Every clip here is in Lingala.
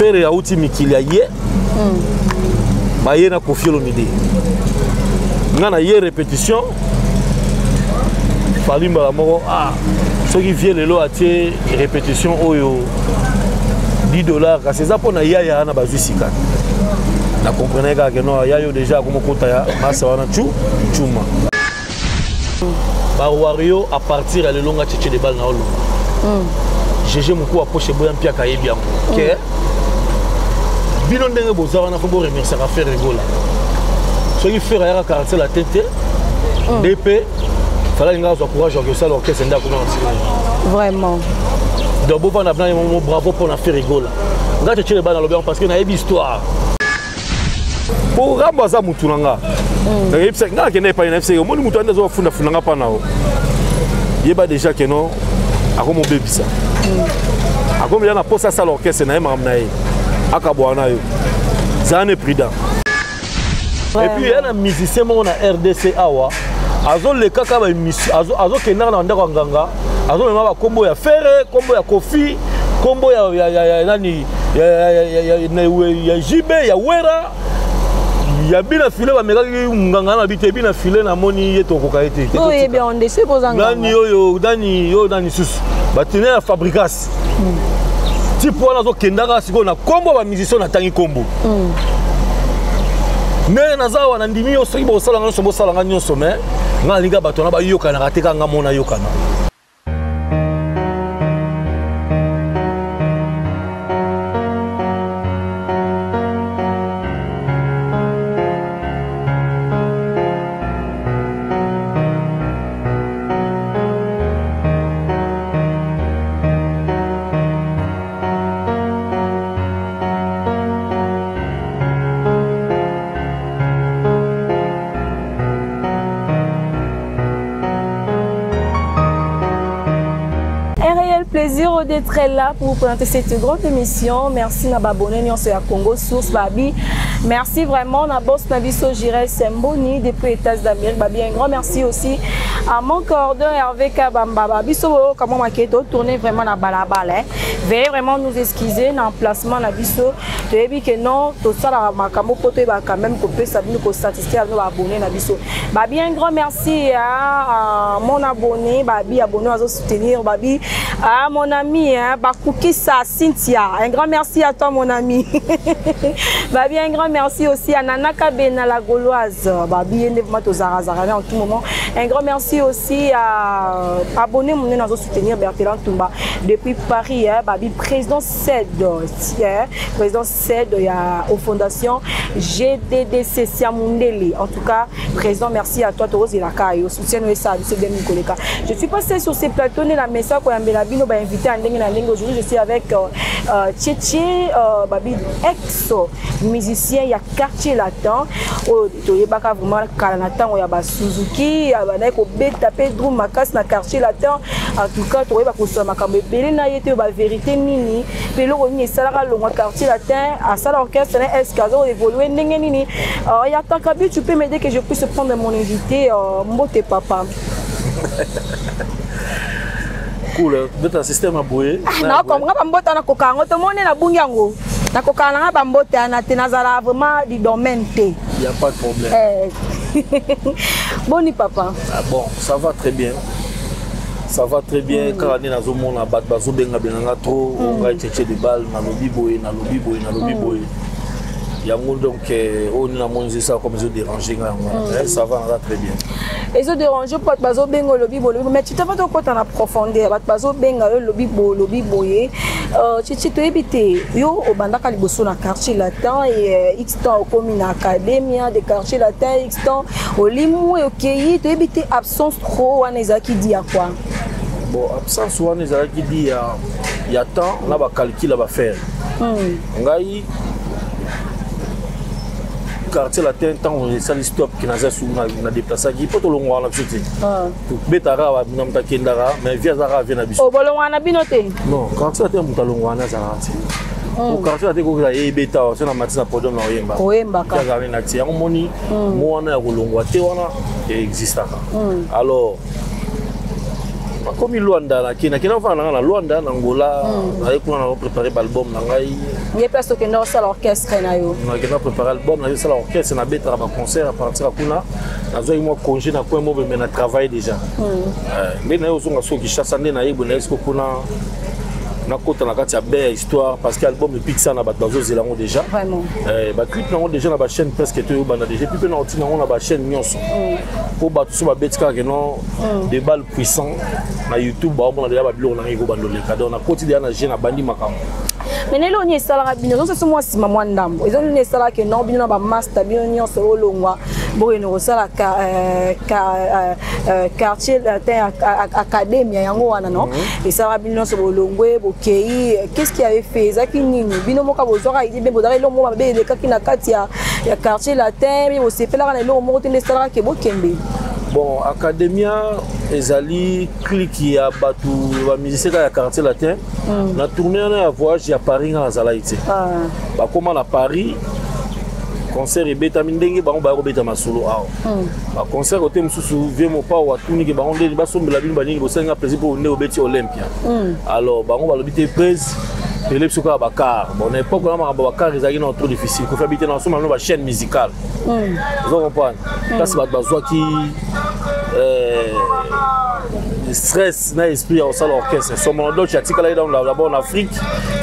faire ya uti mikili ya ye baye na Koffi Olomide nga na ye répétition falimba la moko soki vie lelo atie répétition oyo $10 kasi eza mpo na yaya na bazwi sika na comprenez que non yayo déjà comme kota ya masa wana chuma ba wario à partir ya lelonga tchétché de balle na olo GG moko apoche boya mpia ka yebi yango ke bino ndenge boza wana ko bo remercier ka faire rigola soki faire ya quartier la tête DP fallait nga zo courage que ça l'orchestre nda comment vraiment donc bon na mon bravo pour na faire rigola nga tchétché de balle na lobi parce que na yebi histoire pour rambaza mutunanga nga ke ne pa NFC o moni mutu anda zo funda funanga pa nao yeba déjà que non akomo bebisa akomo ya na posa ça l'orchestre na yema na ye akabwana yo zane prudent et puis il y a un musicien mon na RDC awa azo le kaka ba azo kenda na ndako nganga azo mema ba kombo ya Ferre kombo ya Koffi kombo ya nani ya Jibe ya Wera ya bina filé ba meka nganga na bité bina filé na moni yeto ko kaité oh et bien on décide posanga dani yo dani sus ba tenir la fabricas tipo wana zo kendanga siko na kombo ba musicien na tangi kombo mais naza wana ndimi yo soki bo sala ngano so bo sala ngano so mais ngalinga bato na ba yoka na kateka ngamona yoka na plaisir d'être là pour vous présenter cette grande émission. Merci na babonné nyonso ya Congo Source babi. Merci vraiment na boss Nabiso Jirel Semboni depuis États d'Amérique babi. Un grand merci aussi à mon coordonnateur Hervé Kabamba babi. So comment maketo tourner vraiment na balabala. Veuillez vraiment nous excuser dans emplacement Nabiso. Tu dis que non, tout ça la makambo poto ba quand même couper ça nous ko statistiques nos abonnés Nabiso. Babi un grand merci à mon abonné babi abonné à soutenir babi. Ah mon ami, hein, Bakoukissa Cynthia, un grand merci à toi mon ami. Babi, un grand merci aussi à Nanaka Bena la Gauloise. Babi, en tout moment. Un grand merci aussi à abonner mon nom soutenir Berthelin Toumba depuis Paris. Hein, Babi, président CED, président CED aux fondations GDDC Siamundeli. En tout cas, président, merci à toi, Toros Ilaka, et au soutien de ça, je suis passé sur ces plateaux, la message qu'on a invité à aujourd'hui. Je suis avec Tchétché, Babi, ex-musicien, il y a quartier latin. Il y a vraiment Kalanatan, il y a Suzuki, il y a Beta Pedro Makas, na quartier latin. En tout cas, il y a la vérité mini. Puis là, il y a le quartier latin. À ça, l'orchestre, est-ce évolué. Il y a tant qu'à tu peux m'aider que je puisse prendre mon invité, Mbote Papa. Cool, votre système a bouillé. Non, comme on a na kokango, tout le monde na bunyango. Na kokana na mbote na tenazala vraiment du domaine T. Il y a pas de problème. Boni papa. Ah bon, ça va très bien. Ça va très bien quand on est dans un monde à battre bazo benga benga trop, on va chercher des balles na lobby boy, na lobby boy, na lobby boy. Il y a donc on a mangé ça comme je déranger ça va très bien. Et ça dérange pas bazo benga lobby boy, mais tu te vas donc en profondeur, bazo benga lobby boy. Tu te éviter yo au bandaka liboso na quartier latin et X temps au commune académia de quartier latin X temps au limou et au Kéi, tu éviter absence trop on est qui dit à quoi. Bon, absence on est qui dit il y a temps on va calculer va faire. Ngai quartier latin temps on est sali stop qui n'a na déplacer qui peut to longwa na tsuti betara wa namta kendara mais via zara vient na biso o bolongwa na binote non quartier latin muta longwa na zara ti o quartier latin ko la e beta o na matina podium na oyemba ka zara na ti yango moni mo wana ya kolongwa te wana existe alors Comme Luanda, na Luanda, na Angola, on a préparé l'album. Il y a place que nous sommes l'orchestre. On a préparé l'album, on a fait l'orchestre, on a fait un concert à partir de Kuna. On a eu un congé, on a travaillé déjà. Mais nous avons fait Kinshasa, on a eu une belle histoire parce que l'album de Pixar n'a pas déjà. Vraiment. Les clips n'ont déjà la chaîne presque tout déjà. Puis on a la chaîne Nyonso. Pour battre sur ma bête des balles puissants na YouTube, on a déjà la blog on a quotidien na jeune bandi makam. Mais nous ni sala rabino so moi si maman ndambo. Ils ont ni sala que non bino ba master bino Nyonso olongwa. Bo eno sala quartier académie yango wana non. Et ça rabino so olongwe bokei qu'est-ce qui avait fait ça qui nini bino moka bozora idi be bodara lo mo ba be de kakina kati ya quartier latin mais o sepela na lo mo tende sala ke bokembe. Bon, Academia, Ezali, clique à Batou, la musicien à quartier latin. On a tourné un voyage à Paris dans la Zalaïté. Comment à Paris, concert et bêta mindenge, on va bêta ma solo. Concert au thème sous mon pas ou à tout nique, on dit basson de la ville banning, au un plaisir pour venir au Béti Olympia. Alors, on va l'habiter prise. Et les psychos à Bakar. Bon, à l'époque, on a Bakar, ils sont trop difficiles. Il faut habiter dans une chaîne musicale. Vous comprenez? Là, c'est besoin qui stress n'a esprit au salon orchestre. Son nom d'autre, j'ai ticalé d'abord en Afrique.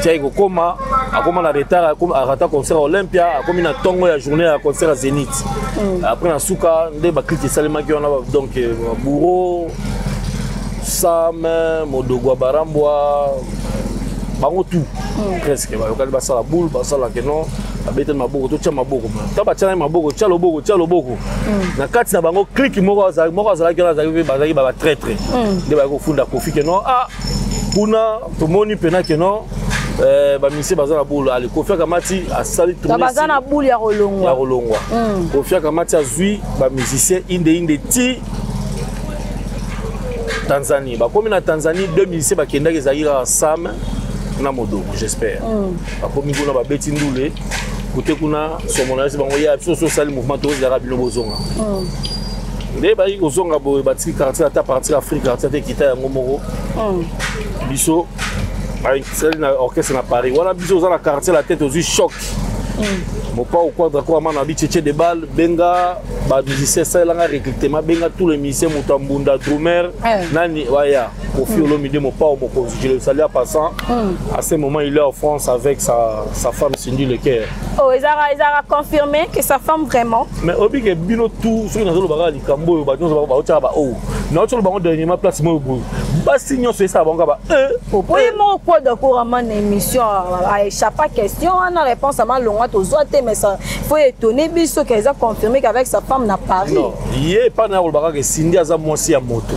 Tiens, il coma, a comme on a retard, a raté concert à Olympia, a comme une tongue à journée à concert à Zénith. Après, en Souka, des baklites et salement qui ont donc Bourreau, Sam, Modogo Baramboa. Bango tout presque ba yokali ba sala boule ba sala que non abete maboko to tia maboko ta ba tia maboko tia loboko na kati na bango click moko azala ki na bazaki ba très très de ba ko funda kofi que non kuna to moni pena que non ba mise bazana boule ali kofi kamati asali tourner ta bazana boule ya rolongwa kofi kamati azui ba musicien inde ti Tanzanie ba comme na Tanzanie 2007 ba kenda ke zaira Sam na modo j'espère comme ngona ba beti ndule côté kuna somonasi bango ya so sali mouvement to ya rabino bozonga nde ba yi kozonga bo ba ti quartier ata partir Afrique quartier te kita ya ngomoro biso ba sali na orchestre na Paris wala biso za na quartier la tête aux choc mon pas au quadre quoi man abi tchétché de balle benga ba musicien ça là recrutement benga tous les musiciens mutambunda drummer nani waya Kofi Olomide mon pas au moko je le salue à passant à ce moment il est en France avec sa femme Cindy Lequer. Oh ils a confirmé que sa femme vraiment mais obi que bino tout sur na zolo baga likambo ba nous ba ocha ba oh na ocha ba dernièrement place mo bu ba signon sur ça bango ba oui mon quoi de couramment émission à échapper question on a réponse à ma longue mais ça faut étonner biso qu'elle a confirmé qu'avec sa femme na Paris. Non, yé pas na olbaka que Cindy aza mwasi ya moto.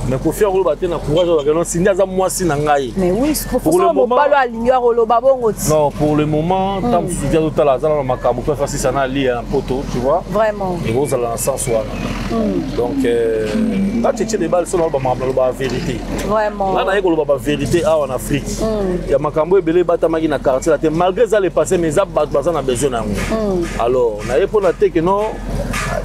Mais ko faire olbate na courage que non Cindy aza mwasi na ngai. Mais oui, pour le moment pas l'ignoire oloba bongo. Non, pour le moment tant que soutien total azala na makambo peut faire ça na li un poteau, tu vois. Vraiment. Et vous allez en sens wana. Donc là tchétché des balles sur la vérité. Vraiment. Là na ko la vérité en Afrique. Il y a makambo ebele batamaki na quartier là malgré ça les passé mes abats na besoin na. Alors na yepo na te que non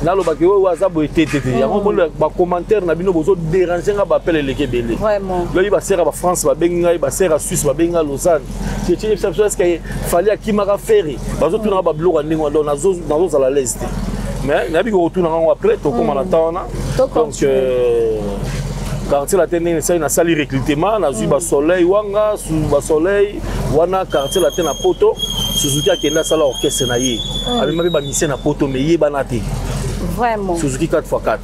na lo bakwe wa za boité tété ya ko ba commentaire na bino bozo déranger nga ba appel leke belé. Vraiment. Là il va serra ba France ba benga ba serra Suisse ba benga Lausanne. Tchétché est-ce qu'il fallait Kimara Ferry. Bazo tuna ba bloc ndingo do na zo à la l'est. Mais na bi ko tuna nga après to comme on attend na. Donc quartier latin c'est une salle recrutement na zuba soleil wanga sous ba soleil wana quartier latin na poto Suzuki a kenda sala orchestre na ye avec ma ba mission na poto mais ye banate vraiment Suzuki 4x4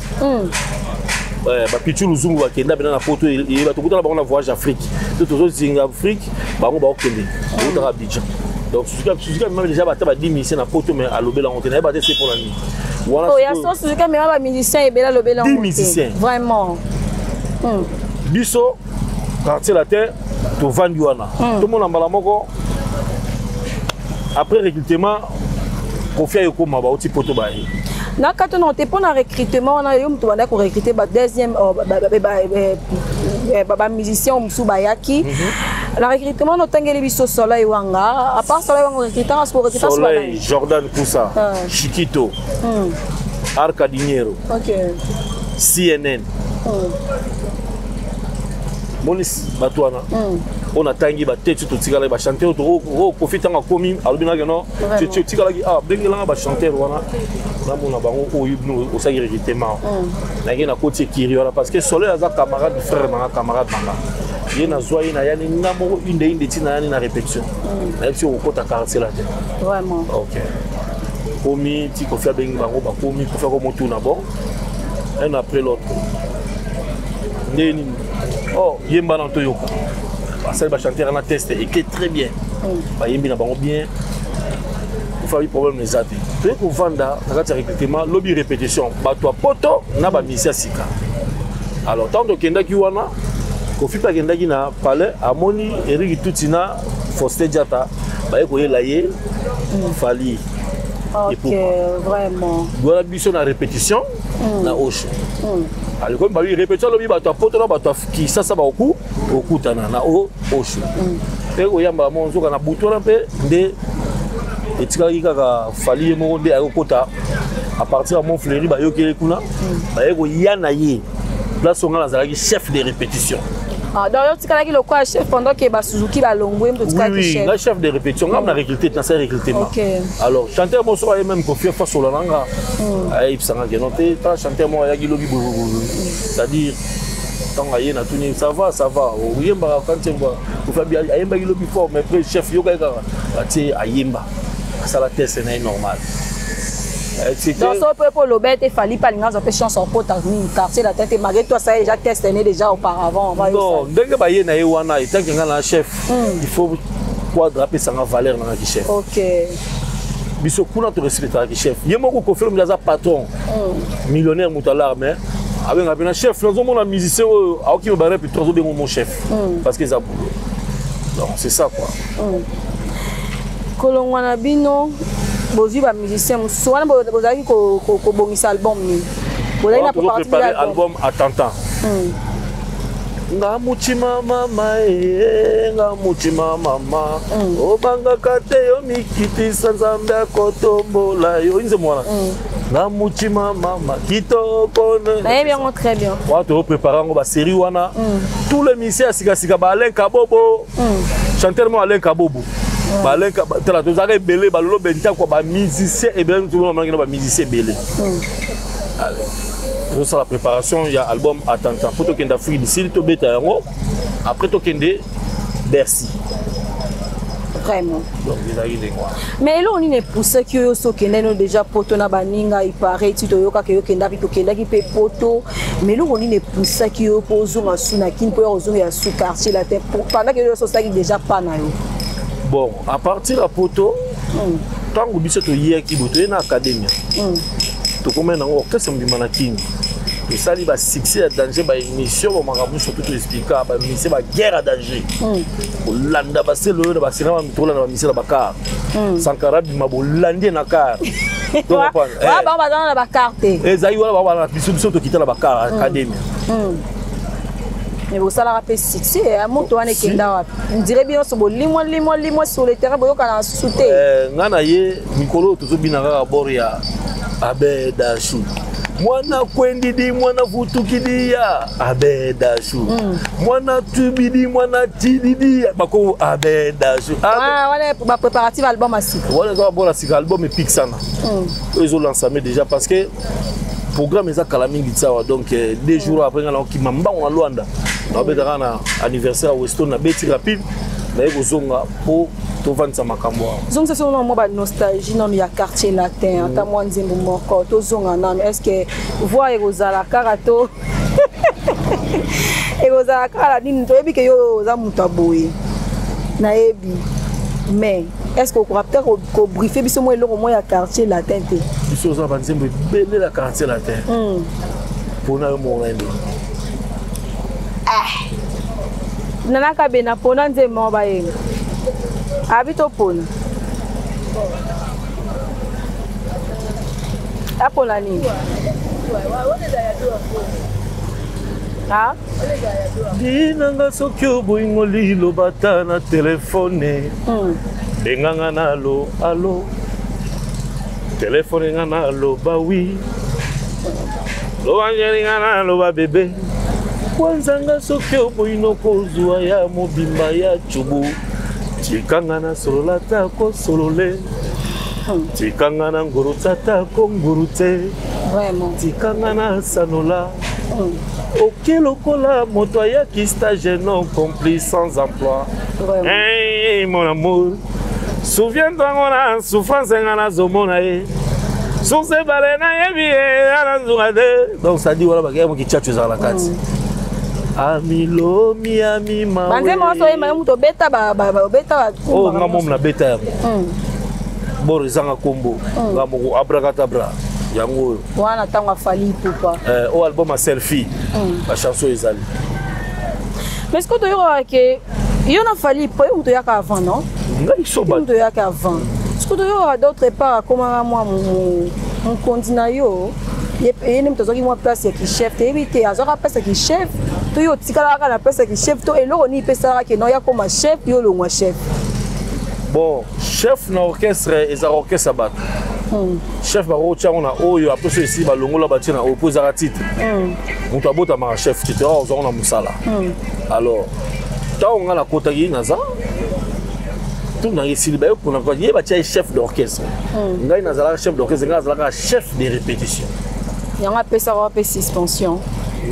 ba pichu luzungu ba kenda bena na poto ye ba tokuta ba na voyage Afrique tout aux autres Afrique ba ngo ba okende au Abidjan donc Suzuki même déjà ba 10 missions na poto mais à lobela on tenait ba c'est pour la nuit voilà oh ya so Suzuki même ba musicien et bela lobela 10 musiciens vraiment biso quartier latin to vandi wana tout le monde en bala moko après recrutement confia yoko maba oti poto ba yi na kato na te pona recrutement na yo mtu bana ko recruter ba deuxième ba musicien musu bayaki la recrutement no tangeli biso soleil wanga à part soleil wanga recrutement pour recruter soleil Jordan Koussa Chiquito Arcadiniero OK CNN monis batwana on a tangi ba tête tout tigala ba chanteur to profiter en komi alobina que non tu tigala ki bengela ba chanteur wana na mona bango o yibno o sa directement na ngena côté kiriora parce que solo aza camarade frère manga camarade manga yena zoye na yani ngamo inde tina yani na répétition na si on kota quartier la tête vraiment OK komi ti ko faire bengi bango ba komi ko faire comme tout na bon un après l'autre neni oh yemba na toyoka parce que ba chanteur na test et qui très bien ba yembi na bango bien il faut problème les athées peut qu'on venda na kati recrutement lobby répétition ba toi poto na ba misia sika alors tant que kenda ki wana ko fi pa kenda ki na palais amoni Eric Tutina Faustin Diata ba ko yela ye fali. OK, vraiment. Voilà mission na répétition na Osho. Alors comme ba répétition lobi ba to poto na ba to ki sasa ba oku okutana na Osho. Pe ko yamba monzo kana butola pe nde etika kaka fali mo nde akota à partir de mon fleury ba yokele kuna ba ko yana ye place on a la chef de répétition. Ah, donc tu as le quoi chef pendant que ba Suzuki ba longwe mto tika chef. Oui, la chef de répétition, on a recruté dans ce recrutement. OK. Alors chanteur mo so même confier face au langa. Ay psanga que noté, ta chanteur mo ya gilobi bobo. C'est-à-dire tant aye na tuni ça va. O yemba quand tu vois, pour faire bien ayemba gilobi fort mais après chef yoga ka ti ayemba. Ça la test c'est normal. Donc ça peut pour le bête et fallait pas les gens ont fait chance en pote quartier la tête malgré toi ça déjà testé déjà auparavant. Non, dès que ba yena wana et tant que ngana chef, il faut quoi draper ça en valeur na ki chef. OK. Biso kuna to respecter ki chef. Yemo ko confirme les patron. Millionnaire mutala mais avec un chef nous on a musicien au qui me barre puis trop bien mon chef parce que ça donc c'est ça quoi. Kolongwana bino bozi ba musicien souvent bozali ko bongisa album ni bozali na préparer album à temps nga mutima mama nga mutima mama obanga kate yo mikiti sanzambe akotombola yo inze mwana nga mutima mama kitoko na bien très bien wa to préparer ngo ba série wana tous les musiciens sika ba Alain Kabobo chanteur mo Alain Kabobo balenka tala to zaka belé balolo benta ko ba musicien et bien tout le monde ba musicien belé. Allez. Ça la préparation il y a album à temps pour to kenda free d'ici to beta yango après to kende Bercy. Vraiment. Donc il a des quoi. Mais là on est poussé que yo so kenda déjà poto na baninga il paraît tu to yoka ke yo kenda to kenda ki pe poto mais là on est poussé que yo pozo masuna kin po yo zo ya sous quartier la tête pendant que yo so ça qui déjà pas na yo. Bon, à partir à Poto, tant que vous êtes hier qui vous êtes dans l'académie, tout comme un orchestre de Manakin, et ça, il va succès à danger, bah émission, on m'a surtout expliqué, bah mission, bah guerre à danger. Landa, bah c'est le, bah c'est là, on la mission, bah car, Sankara, bah landé na car. Ouais, bah on va dans la carte. Et ça, il va avoir la mission de quitter la car académie. Mais vous ça la rappelle succès à mon tour kenda on dirait bien so limoi sur le terrain boyo kana souté ngana ye mikolo to binanga boria abeda shu mwana kwendidi mwana vutukidi ya abeda shu mwana tubidi mwana tididi bako abeda shu wala ba préparatif album asika wala za bola sika album et pique sana ils ont lancé déjà parce que programme eza kala mingi tsawa donc 2 jours après ngala ki mamba on Luanda na betaka na anniversaire Weston na beti rapide na yeko zonga po to vantsa makambo zonga c'est non mo ba nostalgie non ya quartier latin ata mo nzembo moko to zonga nan est-ce que voir ezala karato ezala kala nini to ebi ke yo za mutaboye na ebi mais est-ce qu'on pourra peut-être qu'on briefer biso mo eloko mo ya quartier latin te biso za banzembo belé la quartier latin pour na mo ngende nana kabena pona nzembo ba yenga habito pona apona nini ah dinanga soki oboyingo lilobata na telefone benganga na alo telefone nga na aloba wi lobangelinga na aloba bebe kwanzanga soki oboyino kozwa ya mobimba ya chubu tikanga na solola ta kosolole tikanga na nguru tata ko nguru te tikanga na sanola ok lokola moto ayaki stage non compris sans emploi. Hey mon amour, souviens-toi ngona souffrance ngana zomona ye source balena yebi ana zungade. Donc ça dit voilà bagay mo ki tchatchu za la kati amilo mi ami ma banze mo so yema muto beta ba beta oh ngamo na beta boro zanga kombo ngamo abracadabra yango wana tanga Fally Ipupa o album a selfie la chanson ezali. Mais ce que tu as que yo na Fally Ipupa muto yaka avant non ngai soba muto yaka avant. Ce que tu as d'autre part comment moi mon continent yo et nem tozoki moi place qui chef te éviter azora place qui chef to yo tikala ka na place qui chef to eloko ni pesa ka no ya comme chef yo le moi chef. Bon chef na orchestre eza orchestre bat chef baro tchana oyo après ce ici ba longola ba tina opposer à titre muto abota ma chef titre on na musala. Alors ta on na kota yi na za tout na ici ba ko na ko yeba tia chef d'orchestre ngai na zala chef d'orchestre ngai zala chef de répétition. Il y a un peu suspension.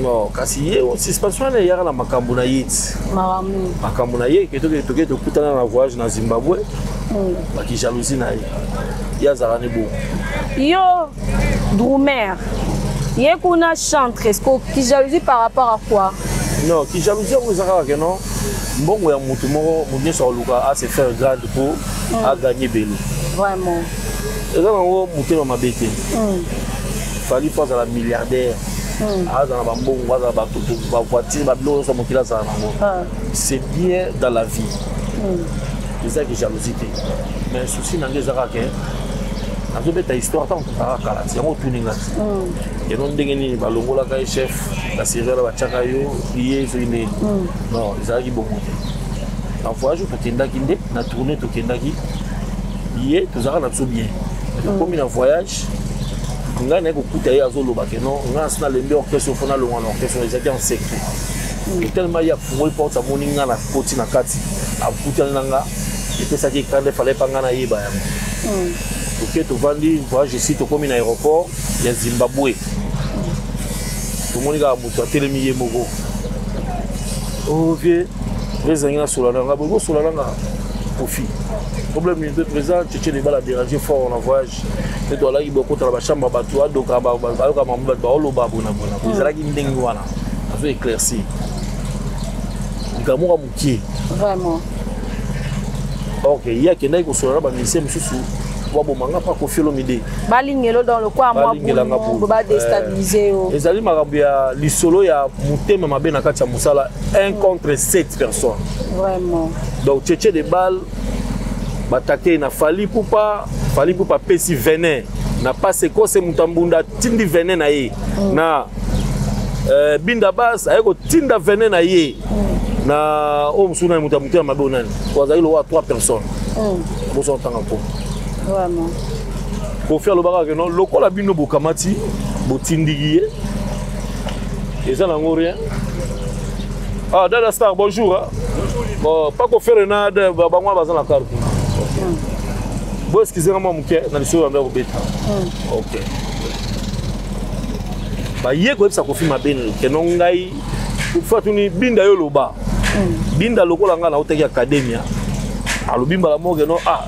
Non, kasi ye suspension na yara na makambo na yit. Makambo na ye keto to kutana na voyage na Zimbabwe. Ba ki jalousie na ye. Ya zarane bo. Yo Drummer. Ye kuna chantre, est-ce que jalousie par rapport à quoi? Non, qui jalousie on zara que non. Mbongo ya mutu moko munye so luka a se faire grande pour à gagner belo. Vraiment. Et là on mutu ma bête. Fally pas à la milliardaire. C'est bien dans la vie. C'est ça que jalousie. Mais le souci dans les arabes, dans toute histoire, tant que ça a c'est un autre tuning là. Et non dégainer balongo la chef, la série la chakayo, lié sur une. Non, les arabes beaucoup. En voyage, tu kenda kinde, na tourner tu kenda ki, lié, tu zara na bien. Comme en voyage. Nga na ko kuta ya zolo bakeno nga sna lembe orchestre fona lo ngana orchestre ezaki en secret tellement ya fungoli porte moni nga na koti na kati abuta nga epesa ki kande fallait pas nga na yeba ya OK to vandi voyage ici to komi na aéroport ya Zimbabwe to moni ga mutu atelemi ye moko oh vieux rezanga solana nga bo solana nga profit problème de présent tu les balles déranger fort en voyage. Et toi là il beaucoup dans la chambre bateau donc ba lo ba bona ils ala ki ndengi wana azo éclairci ngamu mukie vraiment OK il y a qui n'a ko solo ba lycée mususu wa bomanga pa ko filo mide balingelo dans le coin moi pour ba déstabiliser ezali makambo ya lisolo ya mutema mabe na kati ya musala 1 contre 7 personnes vraiment donc tchétché de balles batake na Fally Ipupa pesi venin na passe ko se mutambunda tindi venin na ye na binda bas ayeko tinda venin na ye na o musuna mutamutema mabonani kwa zailo wa 3 personnes boso tanga ko vraiment ko faire le barrage non lokola bino bokamati botindigiye eza na ngorien ah Dada Star bonjour hein? Bon pas ko faire na de bangwa bazana carte. Bon, excusez-moi, mon cœur, dans le show, on va vous bêter. Ok. Bah, hier, quand ça confirme ma benne, que non, ngai, il faut que nous binda yo loba. Binda loko langa na hôtel académia. Alors bimba la mort, non ah.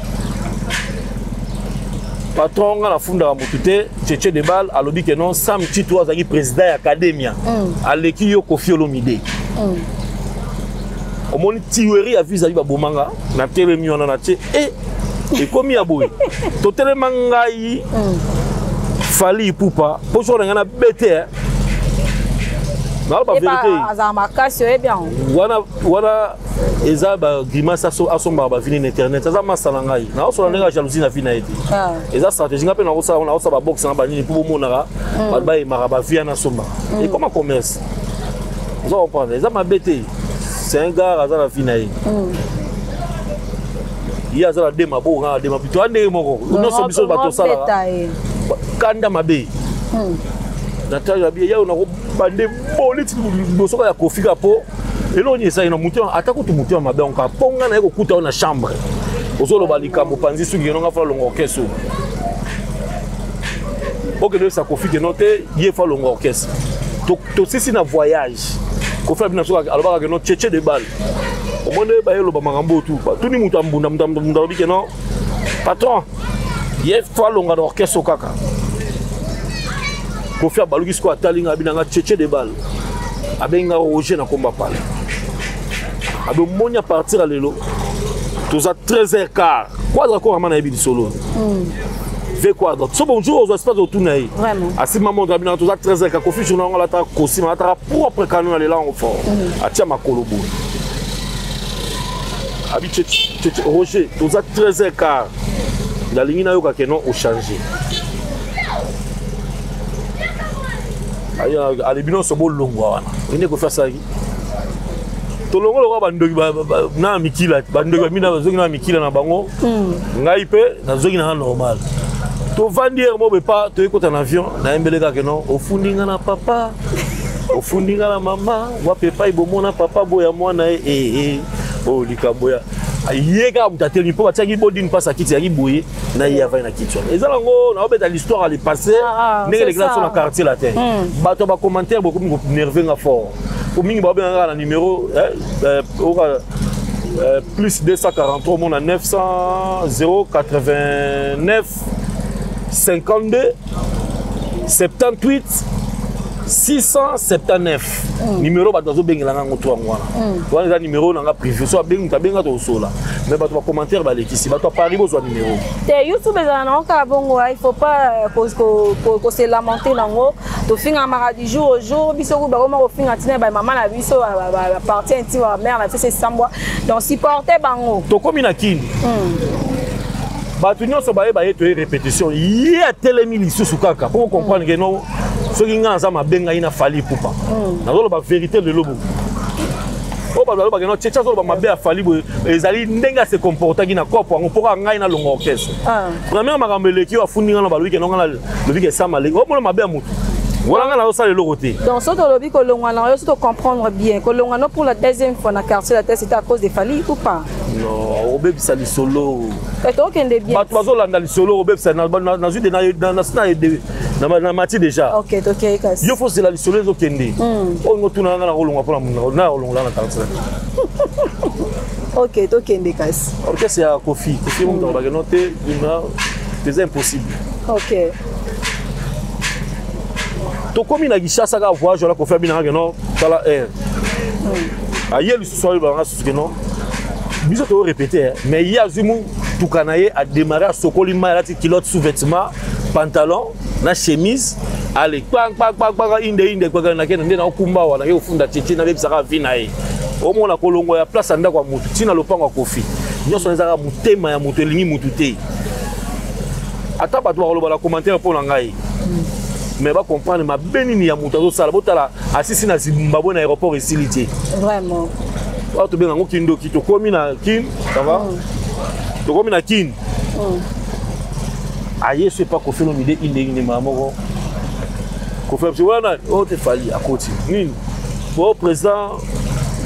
Patron na funda mutute, tchétché de balle, alors dit que non, Sam Chito azaki président académia. Aleki yo Koffi Olomide. Au moins tiweri a vu zali ba bomanga, na telemi on na tché et comme ya boy to tellement ngai Fally Ipupa pour so ngana bete na ba vérité azama kasi e bien wana eza ba grimace asomba ba vini internet azama sala ngai na so na jalousie na vina eti eza stratégie ngape na osa ba box na ba nini pour monara ba mara ba via na somba et comment commerce vous comprenez eza ma bete c'est un gars azala vina eti il y a ça des mabo nga des mabito ande moko no so biso bato sala kanda mabe natali ya bien ya bande boliti bosoka ya kofika po eloni esa na mutu atako tu mutu mabe on ka ponga na eko kuta na chambre ozolo balikambo panzi suki nonga fa longo orchestre ok de sa kofika note ye fa longo orchestre to sisi na voyage ko fa bina soka alobaka que no tchétché de balle au monde ba yelo ba makambo tout tout ni mutu ambunda munda obi que non patron ye fa longa orchestre kaka ko fa baluki sko atalinga bina nga tchétché de balle abenga Roger na komba pale ado monya partir à lelo tous à 13h15 quadra ko amana ebi solo ve quadra so bonjour aux espaces autour naï vraiment asi maman drabina tous à 13h15 ko fi journal la ta kosima ta propre canon aller là en fort atia makolobo abi Roger tous à 13h15 la ligne na yo ka kenon au changer aya alibino so bo longwa wana ine ko fa ça tolongo lo bandoki na mikila bandoki mina bazoki na mikila na bango ngai pe nazoki na normal to vandier mo be pas to ekota na avion na embeleka ke non ofundinga na papa ofundinga na mama wa pepa ibomona papa boya mwana o likaboya yega mutateli po bataki bodine passe kiti ya kiboye na yava na kitwa ezala ngo na obeta l'histoire à le passé ndenge l'église na quartier la terre bato ba commentaire beaucoup nerveux nga fort pour mingi ba benga na numéro plus 243 mon 900 089 52 78 679 numéro batazo bengela nga ngoto ngwana wana numéro nanga privé so benga to sola mais bato ba commentaire ba lekisi bato pari bozwa numéro te YouTube za na ka bongo il faut pas ko se lamenter nango to finga mara du jour au jour biso ko ba ko finga tina ba maman na biso ba partie intime wa mère na fait c'est sambwa donc supporter bango to komi na kini bato nyonso ba yeto répétition y a telemi lisusu kaka pour comprendre que non ce qui nga za mabenga ina fali pupa na zolo ba vérité de lobo o ba loba que non tchétcha zolo ba mabe fali bo ezali ndenga se comporta ki na kopo ngo poka ngai na longo orchestre premièrement makambo leki wa fundinga na ba lui que non na le vi que ça malé o mo mabe mutu voilà na ça le logoté donc so to lobi ko longwa na yo so to comprendre bien ko longwa no pour la deuxième fois na quartier la tête c'était à cause de fali ou pas non au bébé ça li solo et to kende bien bato bazo landa li solo au bébé ça na zu de na mati déjà OK OK kasi yo faut c'est la li solo zo kende o ngotu na na rolongwa pour na rolongwa na quartier OK to kende kasi OK c'est à Kofi mon ba noter c'est impossible OK to komi na Gishasa ka voyage la ko faire bien que non tala aye le soir ba nga non biso to répéter mais il y a zumu tukanaye a démarrer à sokoli malati kilote sous-vêtement pantalon na chemise allez bang inde kwa na kena ndena okumba wana yo funda titi na bebisaka vina e o mona kolongo ya place anda kwa mutu tina lopango Kofi nyonso ezaka mutema ya mutu elingi mutu te ata bato bakoloba la commentaire pour ngai mais va comprendre ma benini ya mutu azosala botala asisi na Zimbabwe na aéroport esilité vraiment to benga ngo kindoki to komi na kin ça va to komi na kin aye c'est pas Kofi no mide inde mamoko Kofi c'est wana o te fali akoti nini bo président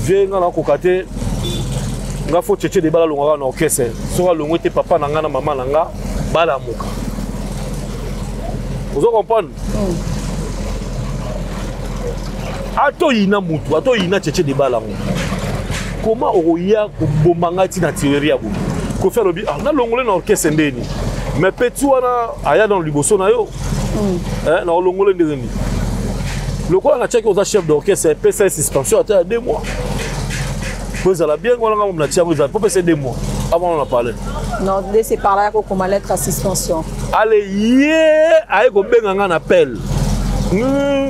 venga na kokate nga fo tchétché de bala longa na orchestre so longo te papa na nga na mama na nga bala muka vous comprenez ato ina mutu ato ina tchétché de bala ngo comment oya ko bomanga tina tirerie ya bo ko faire le na longole na orchestre ndeni mais petit wana aya dans liboso na yo na longole ndeni le quoi na check aux chef d'orchestre PCS suspension à 2 mois vous allez bien on a tia vous pour passer 2 mois avant on a parlé non c'est par là qu'on commence lettre à suspension allez aye ko benga nga na appel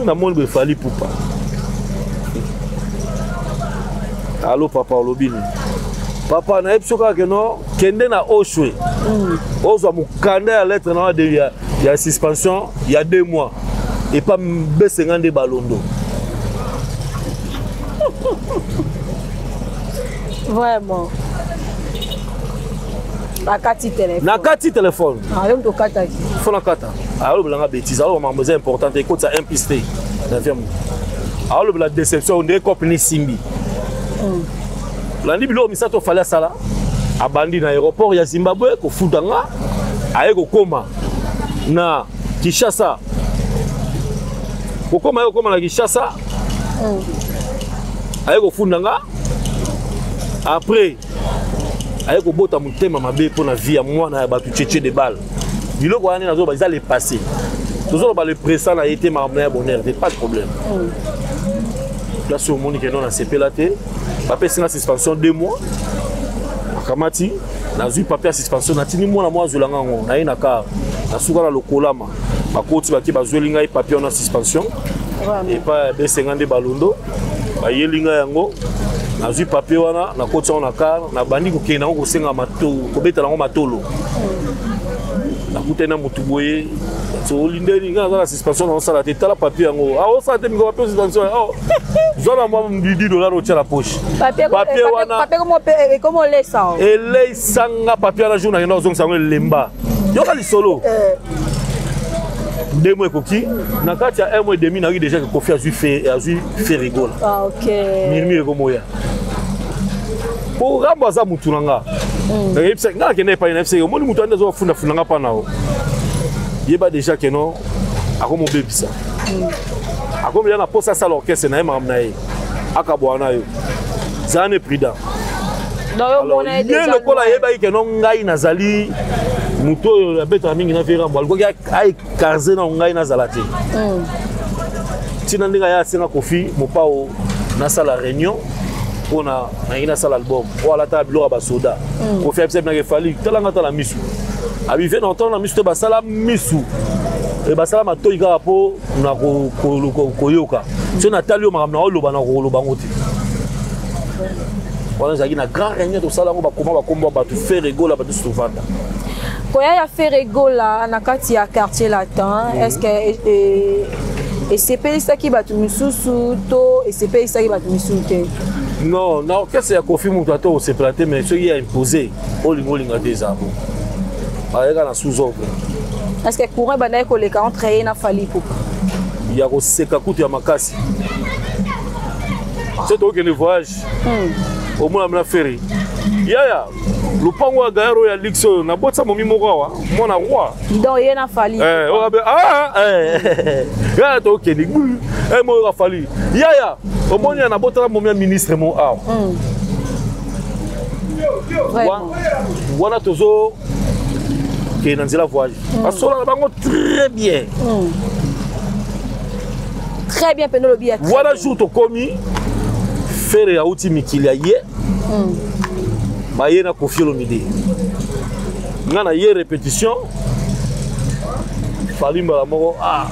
na monde be fali pupa allo papa olobini papa na epsoka que non kende na oshwe ozwa mukanda ya lettre na ya suspension il y a 2 mois et pas besenga nde balondo vraiment na kati téléphone yo to kata fona kata alors blanga bêtise alors mambo c'est important écoute ça impiste na viens alors la déception on est comme Simbi landi bilo misato fallait ça là abandi na aéroport ya Zimbabwe ko futanga aye ko koma na Kinshasa ko koma na Kinshasa aye ko fundanga après aye ko bota mutema mabe pour na vie ya mwana ya batu tchétché de balle biloko wana nazo ba les passé toujours ba le présent a été ma bonheur pas de problème là sur mon que non a CP la té papier c'est la suspension 2 mois akamati na zui papier suspension na tini mwana mwa zulanga ngo na ina ka na suka na lokolama bakoti baki bazolinga papier na suspension et pas de 50 balondo ba yelinga yango na zui papier wana na koti na ka na bandi ko kena ko senga mato ko beta nango matolo na kutena mutu boye so lindeli nga za suspension na sala te tala papier yango ah ça te mingo papier suspension oh zona moi $10 au tient la poche papier wana papier comme on laisse ça et les sanga papier na journée na zong sango lemba yoka li solo 2 mois koki na kati ya 1 mois et demi na déjà que Kofi a rigole ah OK mirmire ko moya pour rambaza mutu nanga et puis nga ke ne pa NFC mo ni mutu ande zo funda nga pa nao yeba déjà que non akomo bebisa akomo ya na posa ça l'orchestre na ma nae akabwana yo zane prida donc on a déjà le kola yeba ke non ngai nazali mutu ya beta mingi na vera mbal ko ai kaze na ngai na zalati tina ndinga ya senga Kofi mopao na sala réunion pour na ina sala album wala ta bilo ba soda Kofi FCM na gefali talanga tala misu abi vient entendre la misu te basala misu e basala matoyi ka po na koyoka so na talio makamna oloba na koloba ngote wana zaki na grand réunion to sala ngo ba komba ba tu faire rigola ba tu stovanda koya ya faire rigola na kati ya quartier latin est-ce que et c'est pas ça qui va tout misusu to et c'est pas ça qui va tout misusu non non qu'est-ce ya Kofi mutu ato se platé mais ce qui a imposé olingolinga des abo ayeka na sous-ordre est-ce que courant banaye ko leka entre ye na Fally Ipupa ya ko seka kutu ya makasi c'est donc le voyage au moins na ferry yaya lupango ya gaero ya lixo na botsa momi mokawa mona roi donc ye na Fally ya to keni mo ya Fally yaya omoni na botala momi ministre mo a wana tozo qui dans la voyage parce que là très bien très bien pendant le billet voilà jour to komi faire ya outi mikilia ye ba ye na Kofi Olomide ngana ye répétition Fally mbala moko ah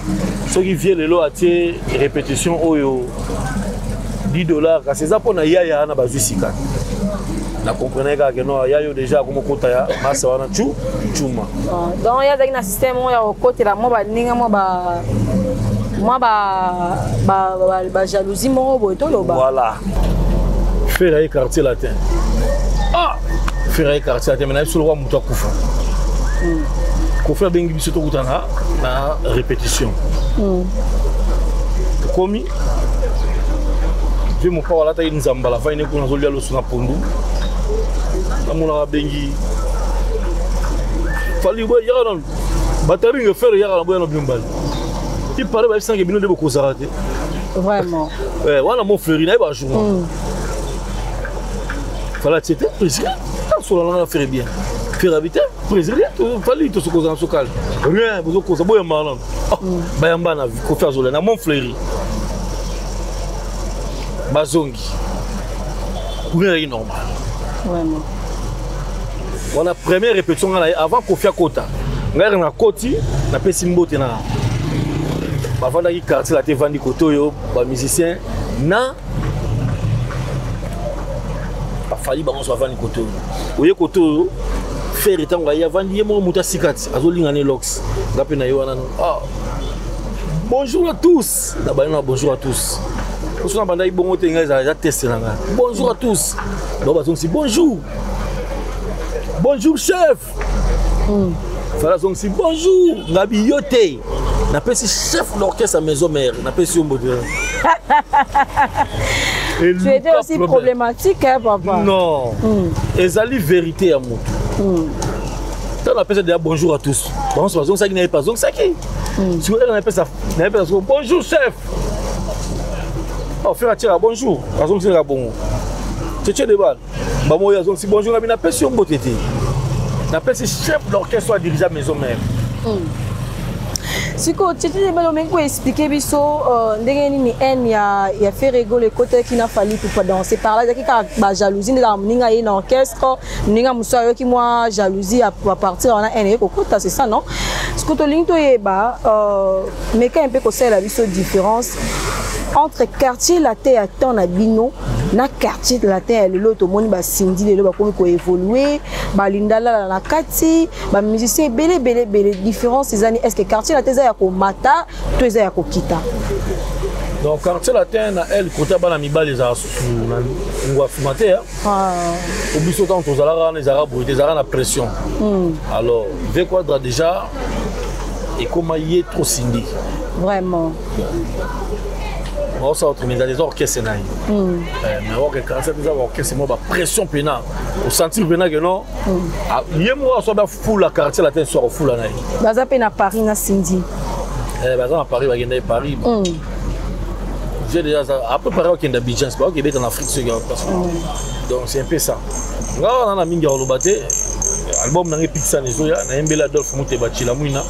ceux qui viennent lelo atie répétition oyo $10 kasi za pona yaya na bazusika na comprenez que non yayo déjà comme kota ya masa wana chuma donc ya zaki na système ya côté la mo ba ninga mo ba jalousie mo boto loba voilà faire quartier latin ah faire quartier latin mais sur le mutu akufa ko faire bengi biso to kutana na répétition komi je mon papa la taille nzamba la fa ine kuna zolia lo suna pondu amuna bengi Fally boy yara non batari nge faire yara boy no bimbal il paraît ba 5 minutes de beaucoup s'arrêter vraiment wana mon fleury na ba jour Fally c'était président sur la faire bien faire habiter président Fally to se cause en socal rien vous cause boy malon ba yamba na ko faire zola na mon fleury bazongi rien normal vraiment on a première répétition avant Kofi Akota ngari na koti na pesi mbote na bavanda ki quartier la te vandi koto yo ba musicien na ba Fally bango so vandi koto oye koto faire tango ya vandi ye mo muta sikati azolinga ne lox ngape na yo wana ah bonjour à tous na ba bonjour à tous parce que banda ibongo te ngai za test na nga bonjour à tous donc bazong si bonjour bonjour chef Fally donc si bonjour ngabi yote napesi chef d'orchestre à maison mère napesi yo mbote. Tu étais aussi problématique, hein, papa? Non. Ezali vérité à moi. Quand on appelle ça bonjour à tous. Bon, c'est pas ça qui n'est pas ça qui. Si on appelle ça, bonjour chef. Oh, faire attirer bonjour. Raison c'est là bon. Tu des balles. Bah moi raison si bonjour la appelle sur mbote. N'appelle ce chef d'orchestre soit dirigeant maison mère. Si tu peux expliquer biso ndenge ni ya fait rigoler côté qui n'a fallu pour danser par là qui a jalousie dans ninga une orchestre ninga musayo qui moi jalousie à partir on a un kokota c'est ça non ce que to linto yeba mais quand un peu que c'est la biso différence entre quartier latin à ton abino na quartier latin le lot moni ba sindi le ba komi ko évoluer ba lindala la kati ba musicien belé différence ces années est-ce que quartier latin za ya ko mata to za ya ko kita donc quartier latin na elle côté bana mibali za ngwa fumaté au biso tant aux alara les arabes des arabes na pression alors V Quadra déjà et comment y est trop sindi vraiment. On sort mais dans les orchestres naï. Mais on regarde ça des orchestres moi pression pénal. Au sentir pénal que non. Hier moi soit full la quartier latin soit full la naï. Baza pe na Paris na Cindy. Baza à Paris va gagner Paris. J'ai déjà à peu près au Kenya Abidjan, c'est pas qu'il est en Afrique ce gars parce que donc c'est un peu ça. Là on a mingi rolobate album na pizza nezoya na Embele Adolphe Muteba Chilamwina.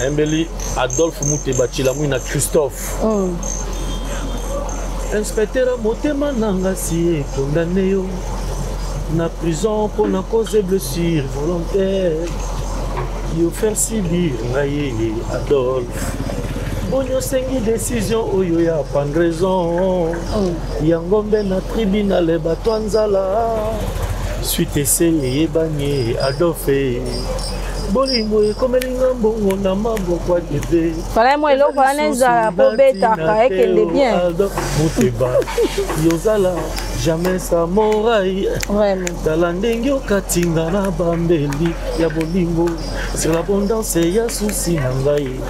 Embele Adolphe Muteba Chilamwina Christophe. Inspecteur motema nanga si condamné yo na prison pour na cause de blessure volontaire. Yo faire subir ngai Adolphe. Bonyo sengi décision oyo ya pangraison. Yangombe na tribunal batwanzala. Suite essayé bagné Adolphe. Bolingo ekomelinga mbongo na maboko ya bébé. Fala moi eloko aneza pobeta ka ekende bien. Muteba. Yozala jamais sa morai. Vraiment. Tala ndenge okatinga na bambeli ya bolingo. C'est l'abondance ya souci na ngai.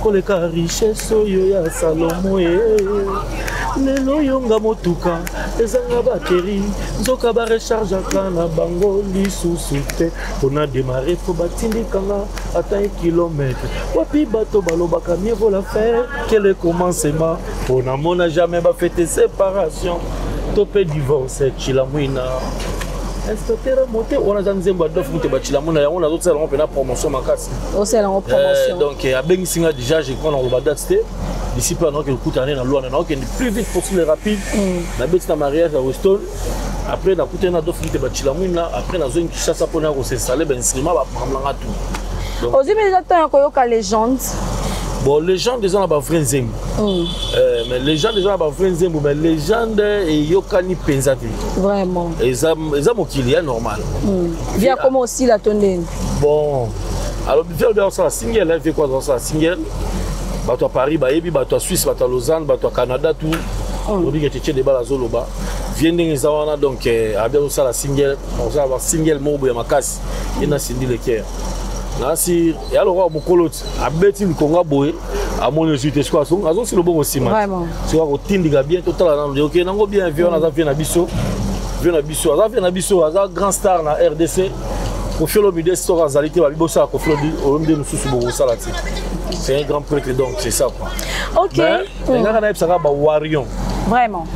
Koleka richesse oyo ya Salomo lelo yonga motuka ezanga bakeri nzoka ba recharge kana bango lisusu te on a démarré pour batindikanga ata 1 kilomètre wapi bato balobaka mieux vaut la faire que le commencement on a mona jamais ba fêter séparation topé divorce Chilamwina inspecteur monté on a zanzemba Adolphe Muteba Chilamwina ya on a d'autres on peut promotion makasi on c'est la promotion donc à Bengisinga déjà j'ai qu'on a date d'ici peu que le coup d'année dans l'eau on est plus vite possible rapide la bête na mariage à Weston après na coûté na Adolphe Muteba Chilamwina après na zone qui chasse pour na s'installer ben instrument va prendre tout aux immédiatement koyoka légende bon légende des gens ba vrai nzembo mais légende des gens ba vrai nzembo mais légende et yokani penzati vraiment et ça mokili normal bien comment aussi la tonne bon alors bien dans ça single là fait quoi dans ça single bato à Paris bayebi bato à Suisse bato à Lausanne bato à Canada tout on dit que tu es des balles à Zoloba vient des awana donc à bien ça la single on va avoir single mobo ya makasi et na sindi le cœur nasi et alors mokolo a beti le Congo boy à mon institut quoi son azon c'est le bon aussi vraiment tu vois otindika bien total na OK nango bien vieux on a fait na biso aza grand star na RDC ko felo bide store azalité ba bibosa ko felo di olomde mususu bo salati c'est un grand prêtre donc c'est ça quoi OK mais ngaka na epsaka ba Warion vraiment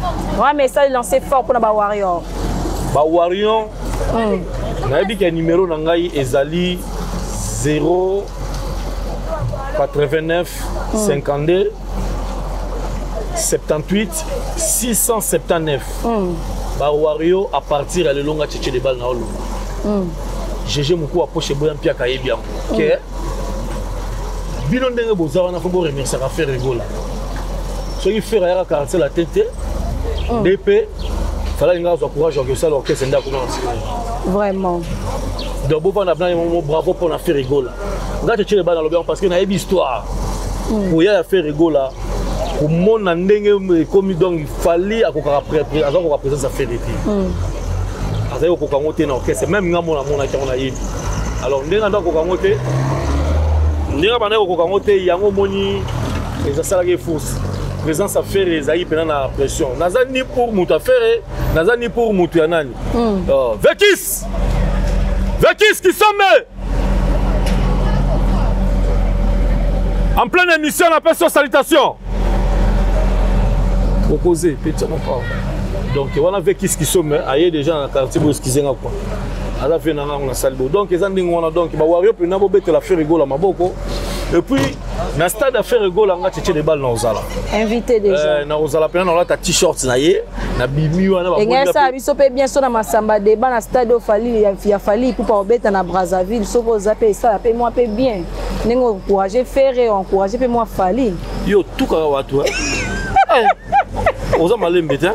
ouais message lancé fort pour ba Warion na yebi ke numéro na ngai ezali 0 89 52 78 679 ba Wario à partir à l'elonga tchétché de balle na olo GG moko approche boya mpia kayebi am ke bino ndenge bozawa na fo remercier ka faire rigola so qui fait ya ka la tête DP fallait nga zo courage que ça l'orchestre nda ko vraiment donc bon on a bravo pour la faire rigola nga tchétché de balle na lobia parce que na yebi histoire pour ya faire rigola pour mon ndenge comme donc il fallait akoka présence à faire azayo kokango te na orchestre même nga mona ki on a yebi alors ndenge ndo kokango te ndinga bana ko kango te yango moni eza sala ke force présence à faire les aïe pendant la pression naza ni pour mutu à faire naza ni pour mutu ya nani Vekis qui somme en pleine émission on appelle sur salutation proposé petit pas donc on a Vekis qui somme aïe déjà dans quartier bo skizenga quoi ala fait nanga on a salle donc les andingo on a donc ba wario pe na bo bete la faire rigolo maboko. Et puis, dans le stade d'affaires rigolo, on a tiré des balles dans Ozala. Invité déjà. Dans Ozala, on a ta t-shirt, na bimi, on a. Et ça, il faut bien sûr dans ma samba débat dans le stade où il a fallu pour pas embêter dans Brazzaville, sauf aux appels ça, paye moi paye bien. N'engo encourager faire, encourager paye moi fallu. Yo tout karawa toi. Oza malé mbétin.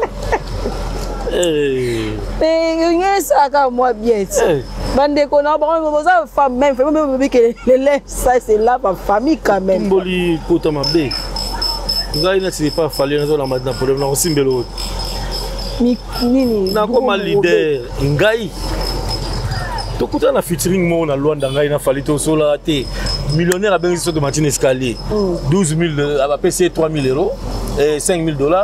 Mais ça quand moi bien. Bande kona bon ça femme même que les ça c'est là ma famille quand même. Mboli kota mabe. Ngai na c'est pas fallu na zona madina problème na osimbelo. Nini na comme leader ngai. To kuta na featuring mo na Luanda ngai na fallu to sola te. Millionnaire a bengi so de Martin Escalier. 12 000 a payé 3 000 euros et 5 000 $.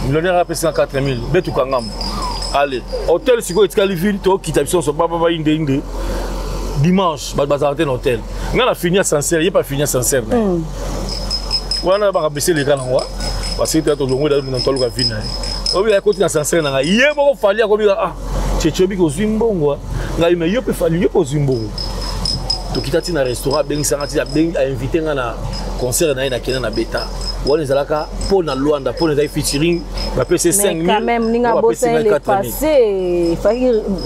Millionnaire a payé 4 000. Betu kangam. Allez, hôtel si vous êtes qualifié, tu quittes la sur Baba Inde. Dimanche, tu vas arrêter l'hôtel. On a fini à sincère, il n'y a pas fini à sincère. On a baissé les gars là, parce que tu as ton long dans le vie. On va continuer à sincère. Il y a un fallu à combien ah, tu es bien au Zimbabwe. Là, il y a fallu au Zimbabwe. Tu quittes un restaurant, ben ça a invité un concert na Kenya na Beta. On les alaka pour na Luanda pour les featuring va payer 5 000 quand même ninga bosser les passé il faut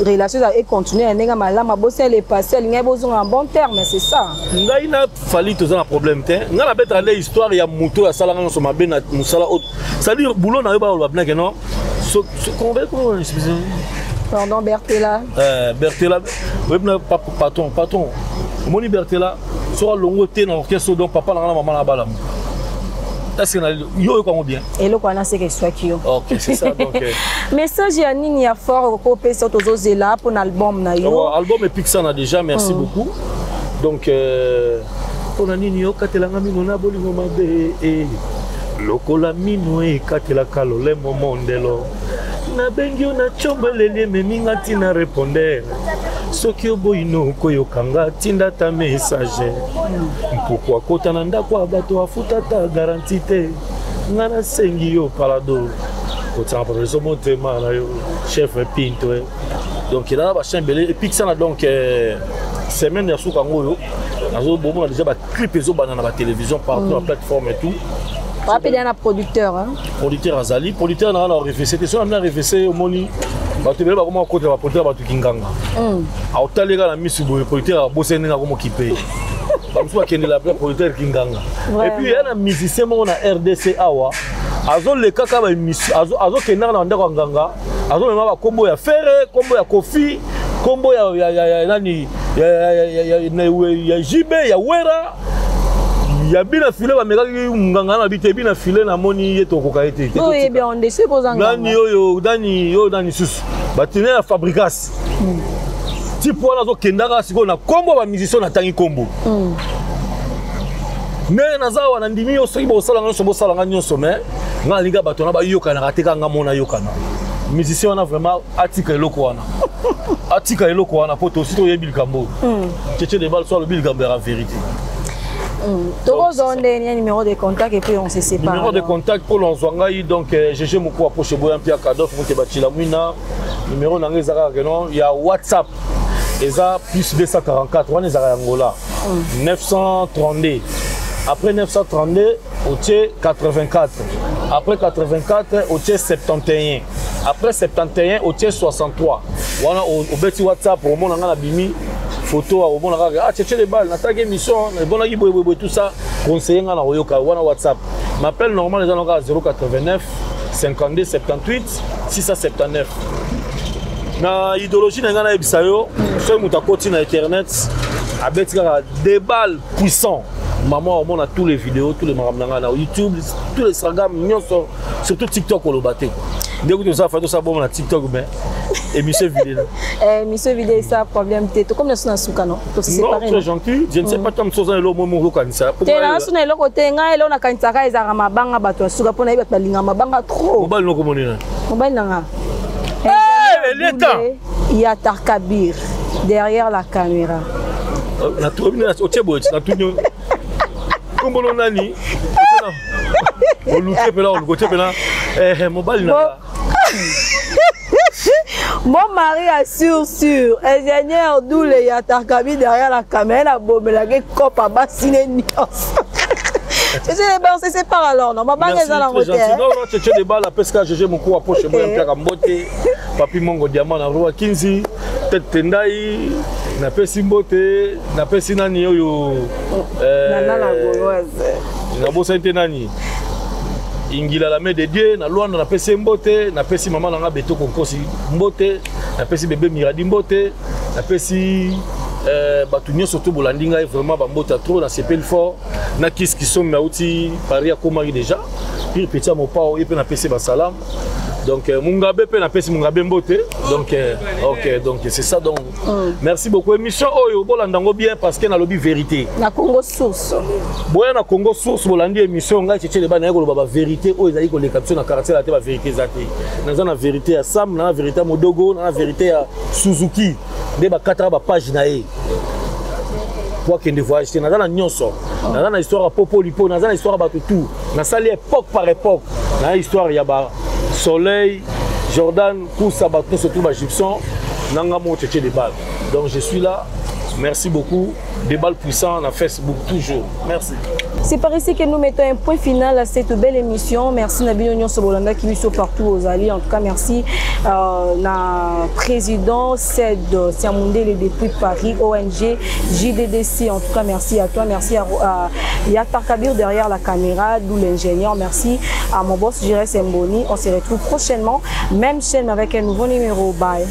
relation et continuer ninga malama bosser les passé ninga besoin en bon terme c'est ça ngai na fali to za problème te nga na betra les histoire ya muto ya sala nga so mabe na musala autre ça dire boulot na yo ba bna que non so comment pardon Bertela Bertela webna patron moni Bertela so longo te na orchestre donc papa na maman na bala. Est-ce que yo comment bien et le quoi c'est que soit qui OK c'est ça donc message ya nini ya fort ko pe so tozo zela pour l'album na yo album et Pixar na déjà merci beaucoup donc pour nini yo katelanga mino na bolingo mabe e lokola mino e katela kalole momondelo na bengi na chombelele meminga tina répondeur soki oboyino koyokanga tinda ta message pourquoi kota na ndako abato afuta ta garantie te ngana sengi yo palado kota pour les motema na yo chef Pinto donc il a ba chambelé et puis ça na donc semaine ya suka ngoyo nazo bomo déjà ba clip ezo bana na ba télévision partout la plateforme et tout. Rapide un producteur hein. Producteur Azali, producteur na RFC, c'était sur la RFC au moni. Ba te bela comment côté ba producteur ba tukinganga. A otalega na misu bo producteur bosse nga comme kipe. Ba musu akende la producteur kinganga. Et puis il y a un musicien mo na RDC awa. Azo le kaka ba misu azo kenda na ndako nganga. Azo mema ba kombo ya Ferre, kombo ya Kofi, kombo ya nani ya Jibe ya Wera. Il y a bien filé ba meka nganga na bité bien filé na moni yeto kokaete. Oui bien on décide posanga. Dani sus. Ba tenir la fabricasse. Ti pour na zo kendaka siko na kombo ba musicien na tangi kombo. Mais nazawa na ndimi yo soki bo sala ngano so bo sala ngano so mais nga linga bato na ba yoka na kateka nga mona yoka na. Musicien on a vraiment atika eloko wana. Atika eloko wana poto sito yebil kambo. Tchétché de bal soit le bil kambo en vérité. Tous ont des numéros de contact et puis on se sépare. Numéro de contact pour l'Anzwangaï, donc GG Moukou approche Boyan Pierre Kadof, Mouté Lamouina. Numéro Nangezara Genon, il y a WhatsApp, ESA plus 244, on est à Angola. 932. Après 932, au Tché 84. Après 84, au Tché 71. Après 71, au Tché 63. On a au petit WhatsApp, au monde a bimi. Photo au bon ah chercher les balles n'attaque émission bon qui tout ça conseiller na oyoka wana WhatsApp m'appelle normal les gens 089 52 78 679 na idéologie na ngana ebisayo so mutakoti na internet abetika des balles puissants maman on a tous les vidéos tous les marabnanga na YouTube tous les Instagram surtout TikTok on le battait Dès que tu as fait ça, bon, on a TikTok, mais émission vidéo. Émission vidéo, ça problème. Tu es comme dans un souka, non? Non, très gentil. Je ne sais pas tant que ça, l'homme, mon canisa. Tu es là, sur le côté, là, on a canisa, ils ont ma banga, bateau, souka, pour naïba, balinga, ma banga trop. Mobile, non, comment on est. Mobile, non. L'État. Il y a Tarkabir derrière la caméra. La tournée, au Tchèboït, la tournée. Comme on a dit, on l'a fait, mobile, mon mari assure sur ingénieur d'où il y a Tarkabir derrière la caméra, la cop à bassiner c'est séparé alors, non? Merci, très gentil. Non, non, tu as des balles à pesca, j'ai mon coup à poche, moi, un peu à mbote, papi mongo diamant, na roi 15, tête tendai, na pesi mbote, na pesi nani yo. Nana la gauloise. Na bossa nani. Ingila la main de Dieu, na loin na pesi mbote, na pesi maman na beto konkosi mbote, na pesi bébé miradi mbote, na pesi Batunio surtout Bolandinga est vraiment bambota trop dans ces pays forts. Na qui sont mauti Paris à Komari déjà. Puis petit mon pao et puis na PC Basalam. Donc Mungabe peut na PC Mungabe mbote. Donc OK donc c'est ça donc. Merci beaucoup émission Oyo Bolandango bien parce que na lobby vérité. Na Congo source. Boya na Congo source Bolandi émission ngai tchétché ba na ko ba vérité Oyo ezali ko les captions na quartier la te ba vérité zate. Na vérité à Sam, na vérité à Modogo, na vérité à Suzuki. Des ba 4 page nae pour qu'il ne voyage dans la nyonso dans la histoire à Popolipo dans la histoire à tout dans ça époque par époque dans l'histoire il y a ba Soleil Jordan Koussa bateau surtout ba Gibson nanga mo tchétché des balles donc je suis là. Merci beaucoup. Des balles puissants à Facebook toujours. Merci. C'est par ici que nous mettons un point final à cette belle émission. Merci Nabil Union Sobolanda qui nous sont partout aux alliés. En tout cas, merci na président Ced Siamundele depuis Paris, ONG, JDDC. En tout cas, merci à toi. Merci à Yatar Kabir derrière la caméra, d'où l'ingénieur. Merci à mon boss Jiré Semboni. On se retrouve prochainement, même chaîne avec un nouveau numéro. Bye.